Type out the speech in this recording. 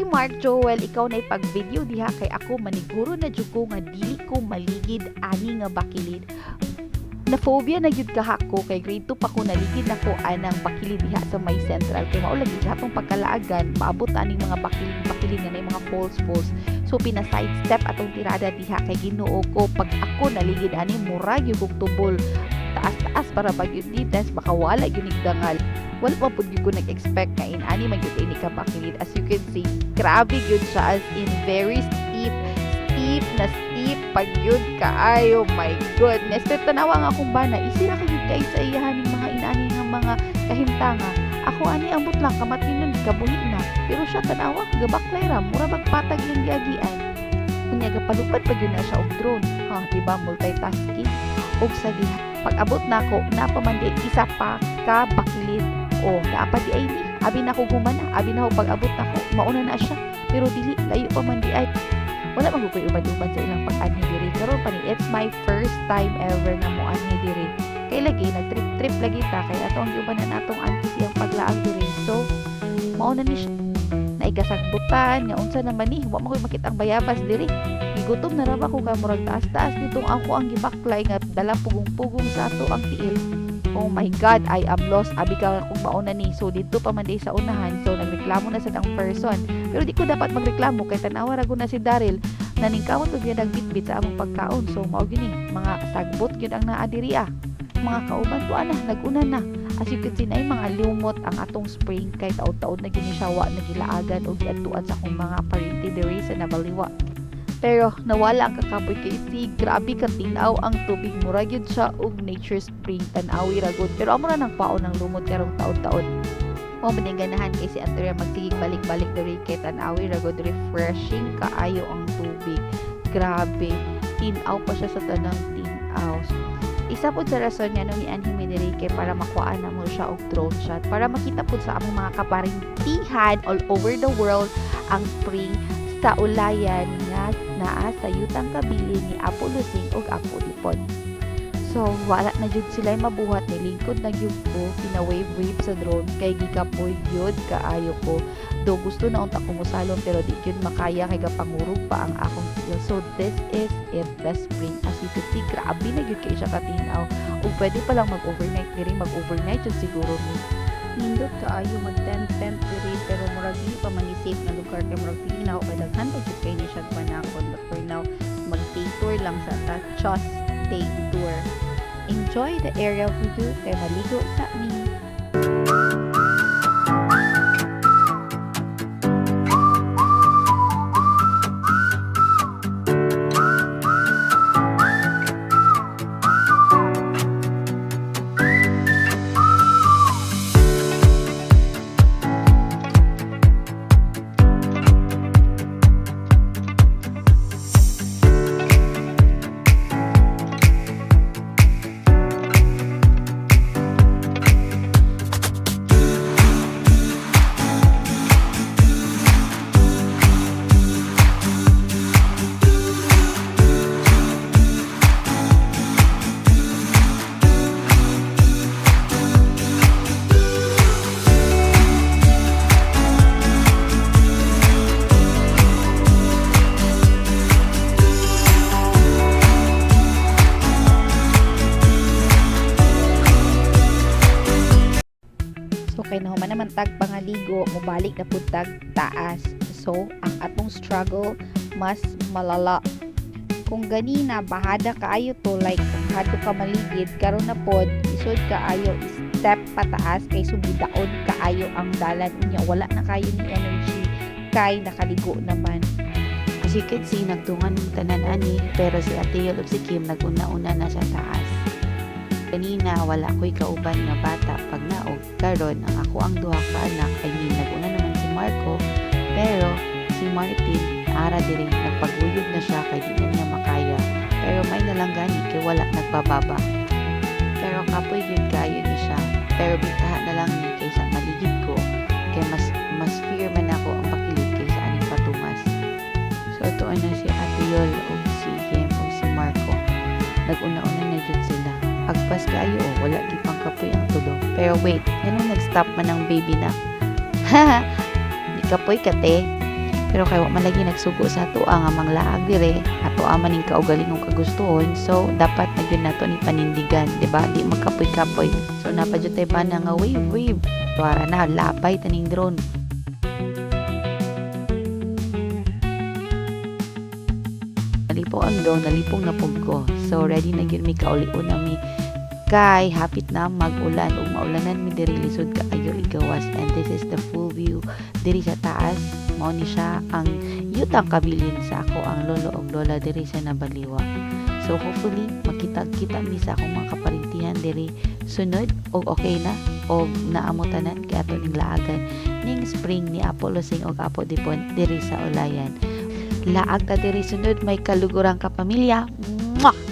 Uy, Mark Joel, ikaw na ipag-video diha kay ako maniguro na jud ko nga dili ko maligid ani nga bakilid. Na phobia na gyud kahako kay grade 2 pa ko naligid nako anang bakilid diha sa may central kay mao lagi sa atong pagkalaagan paabot aning mga bakilid nga nay mga falls. So pina side step atong tirada diha kay Ginoo ko pag ako naligid ani murag gyud kog tubol taas para pag yun dites baka wala gyud dangal. Wala pa pud gyud ko nag-expect nga inani man gyud ini ka bakilid. As you can see, grabe gyud siya as in very steep pag yun kaayo. My goodness, pero tanawa nga akong bana isira ka yun kayo sa iyahaning mga inani nga mga kahimtanga. Ako ani ambot lang kamatinon kabuhi na, pero siya tanawa gabaklay ra mura magpatag yung giagian. Kunya gapalupad pag yun na siya og drone, diba multitasking og sa pag abot nako napamandi isa pa ka bakilid naapa di ay ni abi na ko gumana abi na ko pag abot nako mauna na siya pero dili layo pa man di ay wala man ko uban sa ilang pag-anhi diri karon pa ni it's my first time ever na mo anhi diri kay lagi nag-trip lagi ta kay ato ang giubanan atong auntie siyang paglaag diri so mauna ni siya naigасagbutan nga unsa naman ni wa man ko makita ang bayabas diri gigutom na ra ba ko ka murag taas nitong ako ang gibaklay nga dala pugong sa ato ang tiil. Oh my God, I am lost. Abi ka kung mauna ni. So, dito pa man di sa unahan. So, nagreklamo na sa tang person. Pero di ko dapat magreklamo kay tanawa ra na si Daryl. Naningkawot og yun nagbitbit sa among pagkaon. So, mao gini. Mga sagbot yun ang naadiri Mga kauban to naguna na. As you can see na mga lumot ang atong spring kay taod-taod na ginisyawa na gilaagan o giadtuan sa akong mga parinti diri sa Nabaliwa. Pero nawala ang kakaboy kay si grabe ka tinaw ang tubig mura gyud siya og nature spring tan-awi ragod pero amo ra nang paon ng lumot karong taon-taon. O maninganahan kay si Andrea magsigig balik-balik diri kay tan-awi ragod refreshing kaayo ang tubig. Grabe, tinaw pa siya sa tanang tinaw. Isa po sa rason niya nung i-anime diri kay para makuhaan na mo siya og drone shot para makita po sa among mga kaparintihan all over the world ang spring sa ulayan nga naa sa yutang kabilin ni Apo Lusing ug Apo Lipon. So wala na jud sila mabuhat ni lingkod na gyud ko pina-wave sa drone kay gikapoy gyud kaayo ko. Do gusto na unta ko mosalon pero di gyud makaya kay gapangurog pa ang akong skill. So this is it the spring. As you can see, grabe na gyud kay siya katinaw. Ug pwede pa lang mag-overnight diri, mag-overnight jud siguro ni. Nindot kaayo mag-tent diri pero murag di pa man safe na lugar kay murag dili na ako kay daghan pa jud kay ni siya panakon but for now mag-take tour lang sa Tachos take tour. Enjoy the area view kay maligo sa amin. Kay nahuman naman tag pangaligo mobalik na pud tag taas so ang atong struggle mas malala kung ganina bahada kaayo to like hadto ka maligid karon na pod isod kaayo step pataas kay sugidaon kaayo ang dalan unya wala na kayo ni energy kay nakaligo naman. As you can see nagtungan ng tanan ani pero si Ate Yol ug si Kim naguna-una na sa taas. Kanina wala ko'y kauban nga bata pag naog karon ang ako ang duha ka anak naguna naman si Marco pero si Martin ara diri nagpaguyod na siya kay di na niya makaya pero may nalanggani kay wala nagbababa pero kapoy gyud kayo ni siya pero bitaha na lang ni kaysa maligid ko kay mas fear man ako ang pakilid kaysa aning patumas. So tuon na si Ate Yol ug si Kim ug si Marco naguna-una na jud sila. Agpas kayo, wala di pang kapoy ang tulo. Pero wait, ganun nag-stop man ang baby na. Di kapoy kate. Pero kay wa man lagi nagsugo sa ato nga manglaag dire, ato maning kaugalingong kagustuhon. So dapat na gyud nato ni panindigan, di ba? Di magkapoy-kapoy. So napadyo tay ba na nga wave. Tuara na lapay taning drone. Nalipo ang drone, nalipong na pug ko. So ready na gyud mi kaulion na mi kay hapit na mag-ulan ug maulanan mi diri lisod kaayo igawas, and this is the full view diri sa taas. Mao ni siya ang yutang kabilin sa ako ang lolo ug lola diri sa Nabaliwa. So hopefully makita-kita mi sa akong mga kaparintihan diri sunod og okay na og naamutanan kay ato ning laagan ning spring ni Apo Losing og Apo Dipon diri sa Ulayan. Laag ta diri sunod, may kalugurang kapamilya. Mwah!